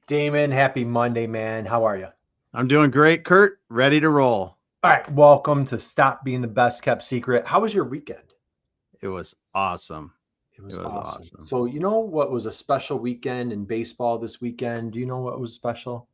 Damon, happy Monday, man. How are you? I'm doing great, Curt. Ready to roll. All right, welcome to Stop Being the Best Kept Secret. How was your weekend? It was awesome. It It was was awesome. awesome. So, you know what was a special weekend in baseball this weekend? Do you know what was special?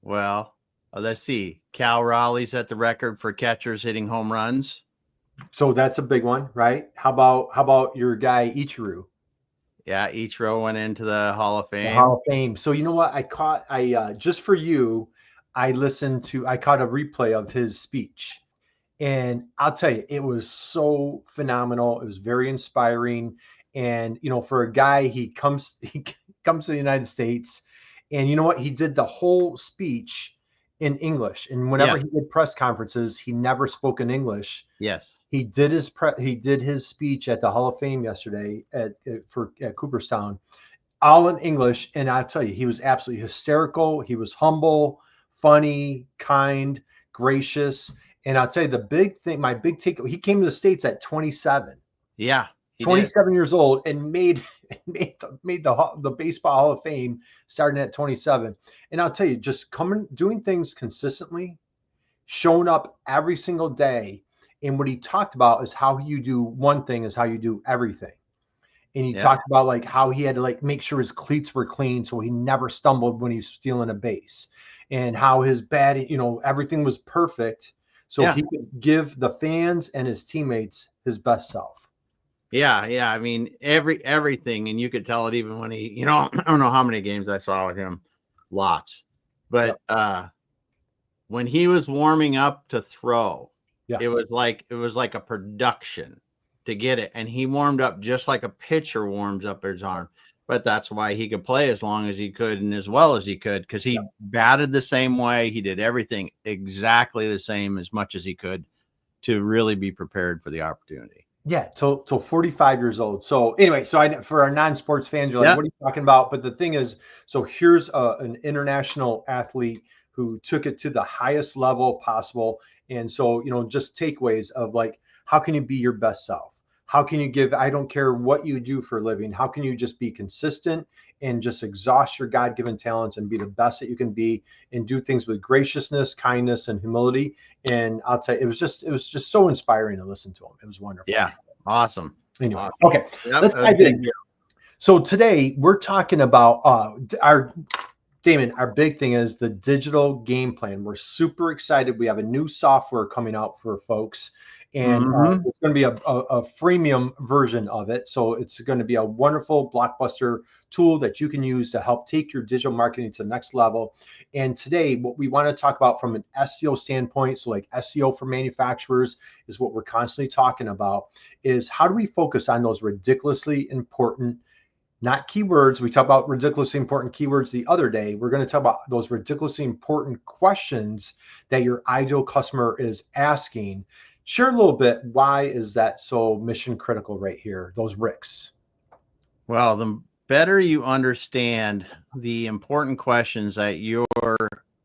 Well, let's see. Cal Raleigh's at the record for catchers hitting home runs. So that's a big one, right? How about your guy Ichiro? Yeah, each row went into the Hall of The Hall of Fame. Fame. So you know what? I just for you, I caught a replay of his speech. And I'll tell you, it was so phenomenal. It was very inspiring. And for a guy, he comes to the United States, and you know what? He did the whole speech in English. And whenever Yes, he did press conferences, he never spoke in English. yes. He did his speech at the Hall of Fame yesterday at Cooperstown, all in English. And I'll tell you, he was absolutely hysterical. He was humble, funny, kind, gracious. And I'll tell you the big thing, my big take, he came to the States at 27, Yeah, he did. 27 years old and made the Baseball Hall of Fame starting at 27. And I'll tell you, just coming, doing things consistently, showing up every single day. And what he talked about is how you do one thing is how you do everything. And he Yeah, talked about like how he had to like make sure his cleats were clean so he never stumbled when he was stealing a base, and how his bat, everything was perfect so yeah, he could give the fans and his teammates his best self. yeah. I mean, everything, and you could tell it even when he, I don't know how many games I saw with him, lots, Yeah. but when he was warming up to throw, Yeah. it was like a production to get it, and he warmed up just like a pitcher warms up his arm. But that's why he could play as long as he could and as well as he could, because Yeah. he batted the same way. He did everything exactly the same as much as he could to really be prepared for the opportunity. Yeah, till 45 years old. So anyway, for our non-sports fans, you're like, Yeah. what are you talking about? But the thing is, so here's an international athlete who took it to the highest level possible. And so, just takeaways of like, how can you be your best self? How can you give? I don't care what you do for a living. How can you just be consistent and just exhaust your God-given talents and be the best that you can be and do things with graciousness, kindness, and humility? And I'll tell you, it was just so inspiring to listen to him. It was wonderful. Yeah. Awesome. Anyway, Awesome. okay, Yep. let's That was a dive big in. deal. So today we're talking about our Damon. Our big thing is the digital game plan. We're super excited. We have a new software coming out for folks, and Hmm. it's going to be a freemium version of it. So it's going to be a wonderful blockbuster tool that you can use to help take your digital marketing to the next level. And today, what we want to talk about from an SEO standpoint, so like SEO for manufacturers is what we're constantly talking about, is how do we focus on those ridiculously important, not keywords. We talked about ridiculously important keywords the other day. We're going to talk about those ridiculously important questions that your ideal customer is asking. Share a little bit. Why is that so mission critical right here? Those RIQs. Well, the better you understand the important questions that your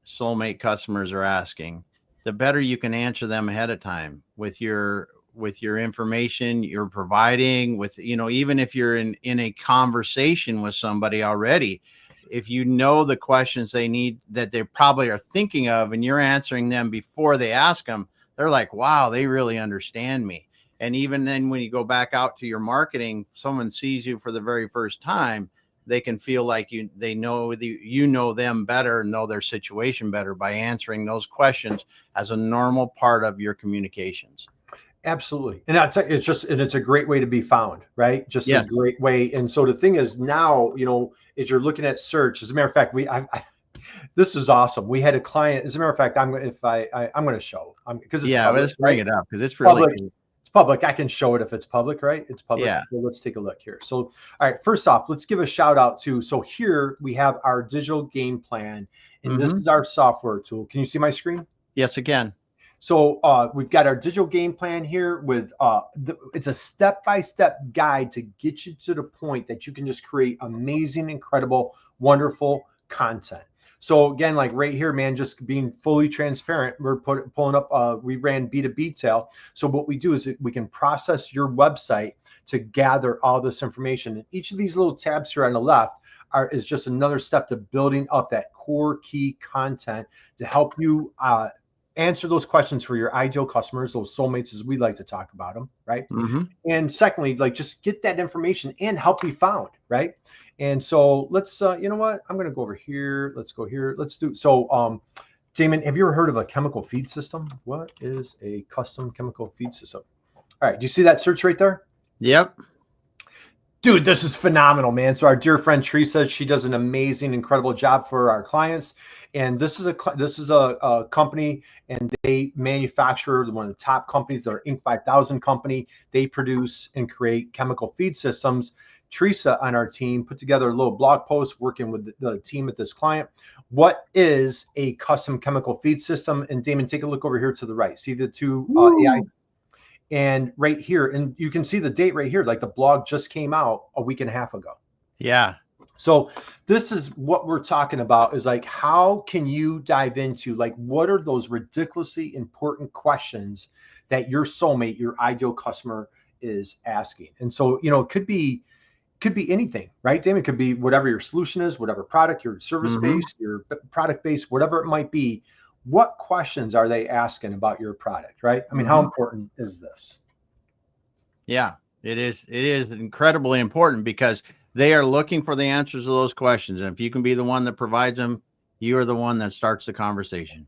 soulmate customers are asking, the better you can answer them ahead of time with your information you're providing, with even if you're in a conversation with somebody already, if you know the questions they need that they probably are thinking of and you're answering them before they ask them, they're like, wow, they really understand me. And even then, when you go back out to your marketing, someone sees you for the very first time, they can feel like they know them better, know their situation better by answering those questions as a normal part of your communications. Absolutely. And it's a great way to be found, right? Just a Yes. great way. And so the thing is now, as you're looking at search, as a matter of fact, this is awesome. We had a client, as a matter of fact, I'm going to show because it's Yeah. Well, public, let's bring right? it up because it's really Public. cool. It's public. I can show it if it's public, right? It's public. Yeah. So let's take a look here. So, all right, first off, let's give a shout out to, so here we have our digital game plan, and this Hmm. is our software tool. Can you see my screen? Yes, again. So we've got our digital game plan here with it's a step-by-step guide to get you to the point that you can just create amazing, incredible, wonderful content. So again, like right here, man, just being fully transparent, we're pulling up, we ran B2B tail. So what we do is we can process your website to gather all this information. And each of these little tabs here on the left is just another step to building up that core key content to help you answer those questions for your ideal customers, those soulmates as we like to talk about them, right? And secondly, like just get that information and help be found, right? And so let's, you know what? I'm going to go over here. Let's go here. Let's do, so Damon, have you ever heard of a chemical feed system? What is a custom chemical feed system? All right. Do you see that search right there? Yep. Dude, this is phenomenal, man. So our dear friend Teresa, she does an amazing, incredible job for our clients. And this is a company, and they manufacture one of the top companies. They're Inc. 5000 company. They produce and create chemical feed systems. Teresa on our team put together a little blog post working with the team at this client. What is a custom chemical feed system? And Damon, take a look over here to the right. See the two AI. And right here, and you can see the date right here, like the blog just came out a week and a half ago. Yeah. So this is what we're talking about, is like, how can you dive into, like, what are those ridiculously important questions that your soulmate, your ideal customer is asking? And so, you know, it could be anything, right, Damon? It could be whatever your solution is, whatever product, your service based, your product based, whatever it might be. What questions are they asking about your product, right? I mean, how important is this? Yeah, it is. It is incredibly important because they are looking for the answers to those questions. And if you can be the one that provides them, you are the one that starts the conversation.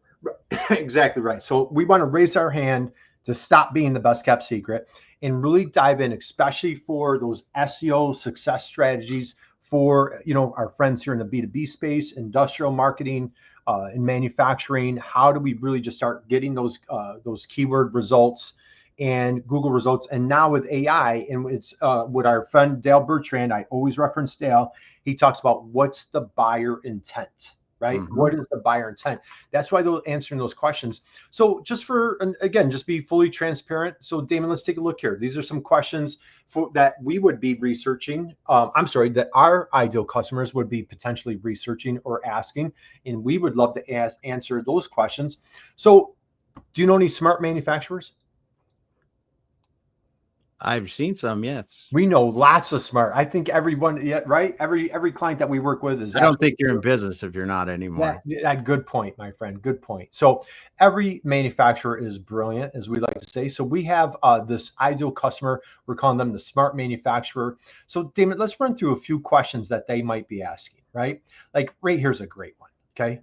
Exactly right. So we want to raise our hand to stop being the best kept secret and really dive in, especially for those SEO success strategies for, you know, our friends here in the B2B space, industrial marketing, in manufacturing. How do we really just start getting those keyword results and Google results? And now with AI, and it's with our friend Dale Bertrand, I always reference Dale. He talks about what's the buyer intent, right? What is the buyer intent? That's why they're answering those questions. So just for, and again, just be fully transparent. So Damon, let's take a look here. These are some questions that we would be researching. I'm sorry, that our ideal customers would be potentially researching or asking, and we would love to answer those questions. So do you know any smart manufacturers? I've seen some, yes. We know lots of smart. I think everyone, yeah, right? Every client that we work with is. I don't think you're in business if you're not anymore. Good point, my friend. Good point. So every manufacturer is brilliant, as we like to say. So we have this ideal customer. We're calling them the smart manufacturer. So Damon, let's run through a few questions that they might be asking, right? Like right here's a great one. Okay.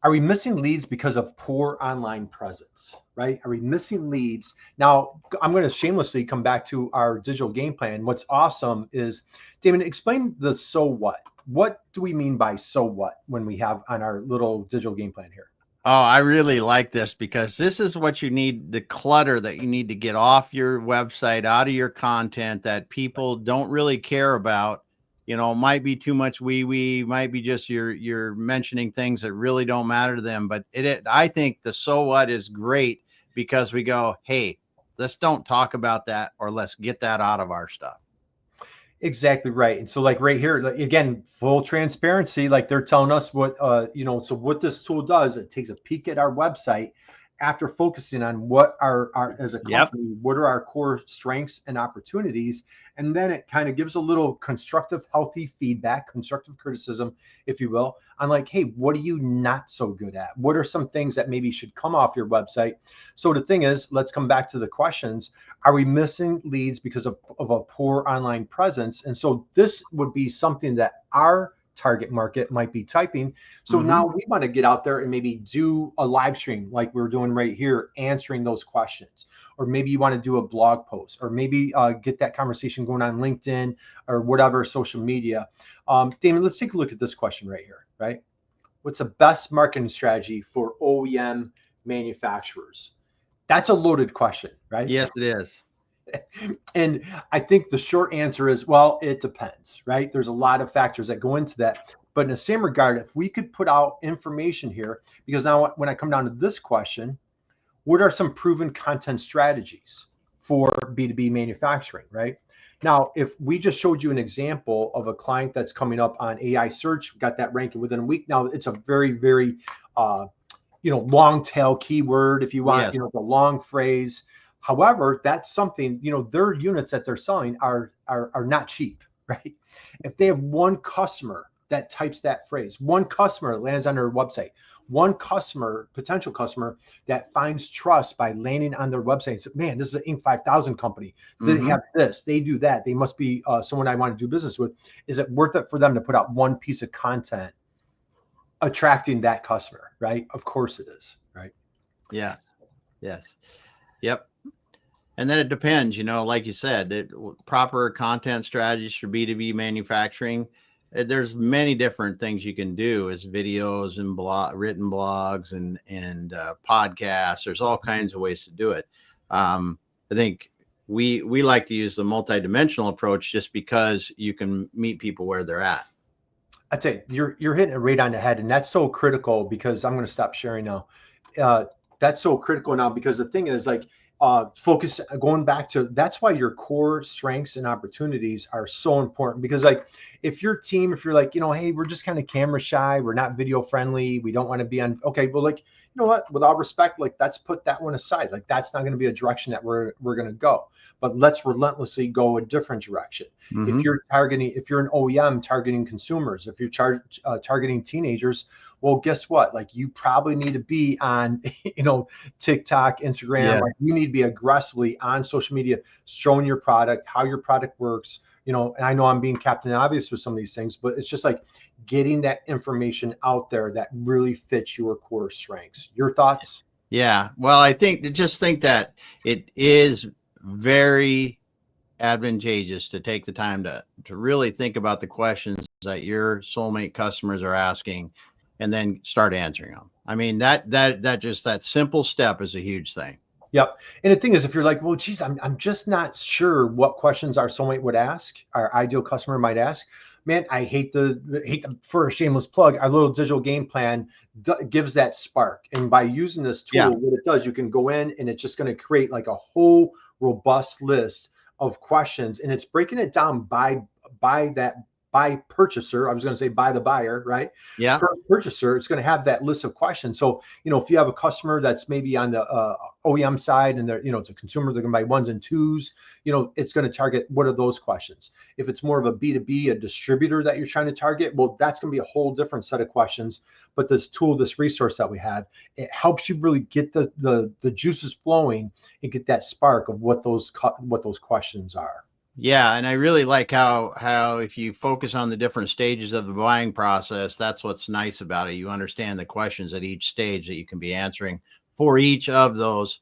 Are we missing leads because of poor online presence, right? Are we missing leads? Now, I'm going to shamelessly come back to our digital game plan. What's awesome is, Damon, explain the so what. What do we mean by so what when we have on our little digital game plan here? Oh, I really like this because this is what you need, the clutter that you need to get off your website, out of your content that people don't really care about. You know, might be too much wee, might be just you're mentioning things that really don't matter to them. But I think the so what is great because we go, hey, let's don't talk about that, or let's get that out of our stuff. Exactly right. And so like right here, like, again, full transparency, like they're telling us what, you know, so what this tool does, it takes a peek at our website after focusing on what our as a company, what are our core strengths and opportunities. And then it kind of gives a little constructive, healthy feedback, constructive criticism, if you will, on like, hey, what are you not so good at? What are some things that maybe should come off your website? So the thing is, let's come back to the questions. Are we missing leads because of a poor online presence? And so this would be something that our target market might be typing. So now we want to get out there and maybe do a live stream like we're doing right here, answering those questions. Or maybe you want to do a blog post, or maybe get that conversation going on LinkedIn or whatever social media. Damon, let's take a look at this question right here, right? What's the best marketing strategy for OEM manufacturers? That's a loaded question, right? Yes, it is. And I think the short answer is, well, it depends, right? There's a lot of factors that go into that. But in the same regard, if we could put out information here, because now when I come down to this question, what are some proven content strategies for B2B manufacturing, right? Now, if we just showed you an example of a client that's coming up on AI search, got that ranking within a week. Now it's a very, very, long tail keyword, if you want, the long phrase. However, that's something, their units that they're selling are not cheap, right? If they have one customer that types that phrase, one customer that lands on their website, one customer, potential customer that finds trust by landing on their website and says, man, this is an Inc. 5000 company. They have this, they do that. They must be someone I want to do business with. Is it worth it for them to put out one piece of content attracting that customer, right? Of course it is, right? Yes. Yes. Yep. And then it depends, you know, like you said, proper content strategies for B2B manufacturing. There's many different things you can do as videos and written blogs and podcasts. There's all kinds of ways to do it. I think we like to use the multidimensional approach just because you can meet people where they're at. I'd say you're hitting it right on the head, and that's so critical because I'm going to stop sharing now. That's so critical now because the thing is, like, focus, going back to, that's why your core strengths and opportunities are so important. Because, like, if your team, if you're like, you know, hey, we're just kind of camera shy, we're not video friendly, we don't want to be on, okay, well, like, you know what, with all respect, like, let's put that one aside. Like, that's not going to be a direction that we're going to go, but let's relentlessly go a different direction. If you're targeting, if you're an OEM targeting consumers, if you're targeting teenagers, well, guess what? Like, you probably need to be on, you know, TikTok, Instagram. Like, you need to be aggressively on social media, showing your product, how your product works, you know. And I know I'm being Captain Obvious with some of these things, but it's just like getting that information out there that really fits your core strengths. Your thoughts? Yeah. Well, I think that it is very advantageous to take the time to really think about the questions that your soulmate customers are asking and then start answering them. I mean, that simple step is a huge thing. Yep. And the thing is, if you're like, well, geez, I'm just not sure what questions our soulmate would ask, our ideal customer might ask, man, I hate for a shameless plug, our little digital game plan gives that spark. And by using this tool, what it does, you can go in and it's just going to create like a whole robust list of questions, and it's breaking it down by purchaser. I was going to say by the buyer, right? Yeah. Per purchaser, it's going to have that list of questions. So, you know, if you have a customer that's maybe on the OEM side and they're, you know, it's a consumer, they're going to buy ones and twos, you know, it's going to target what are those questions. If it's more of a B2B, a distributor that you're trying to target, well, that's going to be a whole different set of questions. But this tool, this resource that we have, it helps you really get the juices flowing and get that spark of what those questions are. Yeah, and I really like how if you focus on the different stages of the buying process, that's what's nice about it. You understand the questions at each stage that you can be answering for each of those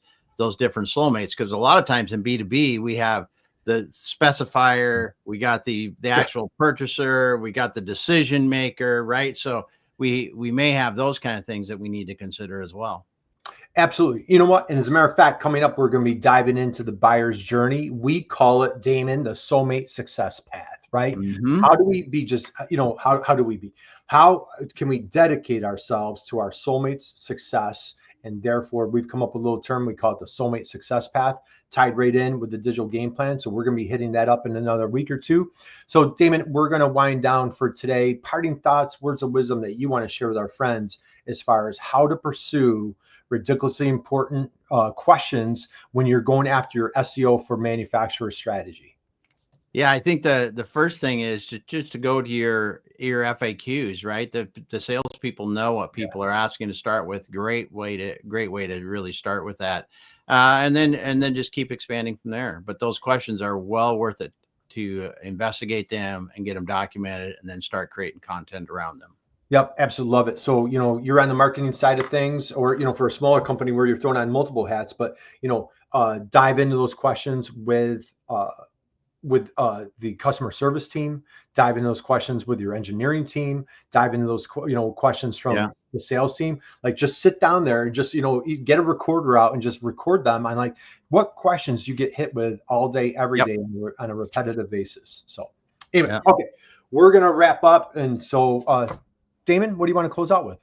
different soulmates. Because a lot of times in B2B, we have the specifier, we got the actual purchaser, we got the decision maker, right? So we may have those kind of things that we need to consider as well. Absolutely. You know what? And as a matter of fact, coming up, we're going to be diving into the buyer's journey. We call it, Damon, the soulmate success path, right? How do we be just, you know, how do we be? How can we dedicate ourselves to our soulmate's success? And therefore, we've come up with a little term. We call it the soulmate success path, tied right in with the digital game plan. So we're going to be hitting that up in another week or two. So, Damon, we're going to wind down for today. Parting thoughts, words of wisdom that you want to share with our friends as far as how to pursue ridiculously important questions when you're going after your SEO for manufacturer strategy. Yeah, I think the first thing is to go to your FAQs, right? The salespeople know what people are asking to start with. Great way to really start with that, and then just keep expanding from there. But those questions are well worth it to investigate them and get them documented, and then start creating content around them. Yep, absolutely love it. So, you know, you're on the marketing side of things, or, you know, for a smaller company where you're throwing on multiple hats, but, you know, dive into those questions with the customer service team, dive into those questions with your engineering team, dive into those, you know, questions from the sales team. Like, just sit down there and just, you know, get a recorder out and just record them on, like, what questions you get hit with all day, every day on a repetitive basis. So anyway, okay, we're going to wrap up. And so, Damon, what do you want to close out with?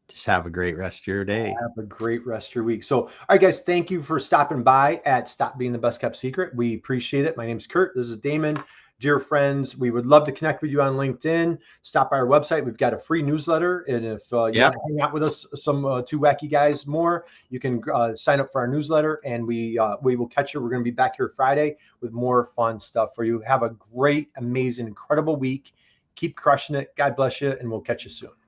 Just have a great rest of your day. Have a great rest of your week. So, all right, guys, thank you for stopping by at Stop Being the Best Kept Secret. We appreciate it. My name's Curt. This is Damon. Dear friends, we would love to connect with you on LinkedIn. Stop by our website. We've got a free newsletter. And if you want to hang out with us, some two wacky guys more, you can sign up for our newsletter, and we will catch you. We're going to be back here Friday with more fun stuff for you. Have a great, amazing, incredible week. Keep crushing it. God bless you, and we'll catch you soon.